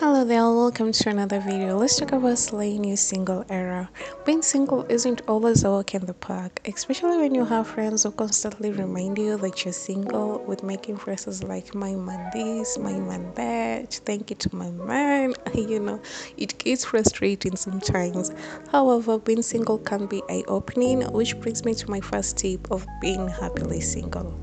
Hello there, welcome to another video. Let's talk about slaying your single era. Being single isn't always a walk in the park, especially when you have friends who constantly remind you that you're single with making phrases like my man this, my man that, thank you to my man. It gets frustrating sometimes. However, being single can be eye-opening, which brings me to my first tip of being happily single.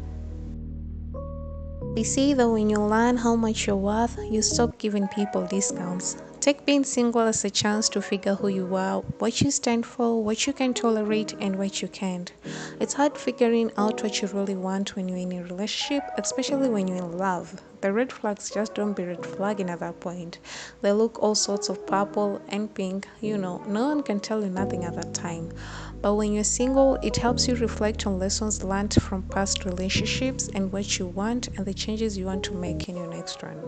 They say that when you learn how much you're worth, you stop giving people discounts. Take being single as a chance to figure who you are, what you stand for, what you can tolerate, and what you can't. It's hard figuring out what you really want when you're in a relationship, especially when you're in love. The red flags just don't be red flagging at that point. They look all sorts of purple and pink, no one can tell you nothing at that time. But when you're single, it helps you reflect on lessons learned from past relationships and what you want and the changes you want to make in your next one.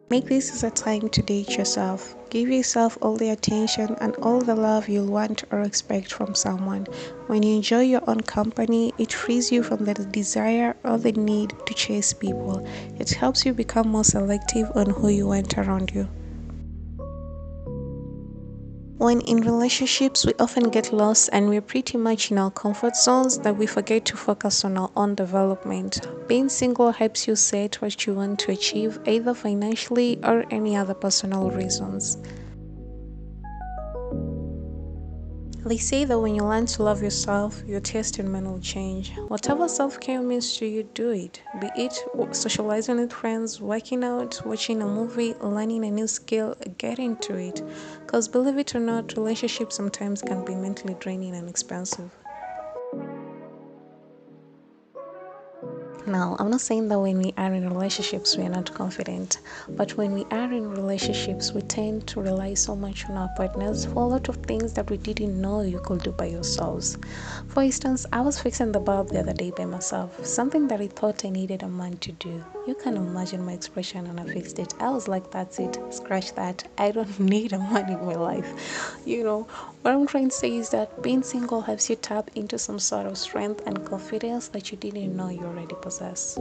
Make this as a time to date yourself. Give yourself all the attention and all the love you'll want or expect from someone. When you enjoy your own company, it frees you from the desire or the need to chase people. It helps you become more selective on who you want around you. When in relationships, we often get lost and we're pretty much in our comfort zones that we forget to focus on our own development. Being single helps you set what you want to achieve, either financially or any other personal reasons. They say that when you learn to love yourself, your taste in men will change. Whatever self care means to you, do it. Be it socializing with friends, working out, watching a movie, learning a new skill, get into it. Because believe it or not, relationships sometimes can be mentally draining and expensive. Now, I'm not saying that when we are in relationships, we are not confident, but when we are in relationships, we tend to rely so much on our partners for a lot of things that we didn't know you could do by yourselves. For instance, I was fixing the bulb the other day by myself, something that I thought I needed a man to do. You can imagine my expression when I fixed it. I was like, that's it, scratch that. I don't need a man in my life. What I'm trying to say is that being single helps you tap into some sort of strength and confidence that you didn't know you already possess.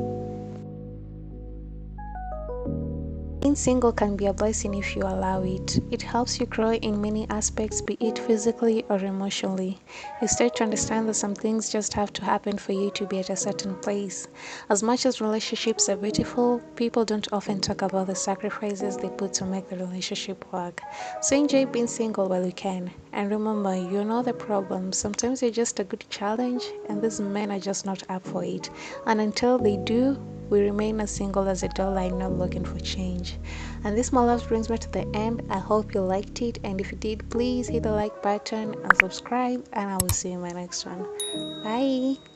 Being single can be a blessing if you allow it. It helps you grow in many aspects, be it physically or emotionally. You start to understand that some things just have to happen for you to be at a certain place. As much as relationships are beautiful, people don't often talk about the sacrifices they put to make the relationship work. So enjoy being single while you can. And remember, you're not the problem. Sometimes you're just a good challenge, and these men are just not up for it. And until they do, we remain as single as a doll line, not looking for change. And this, my loves, brings me to the end. I hope you liked it, and if you did, please hit the like button and subscribe, and I will see you in my next one. Bye.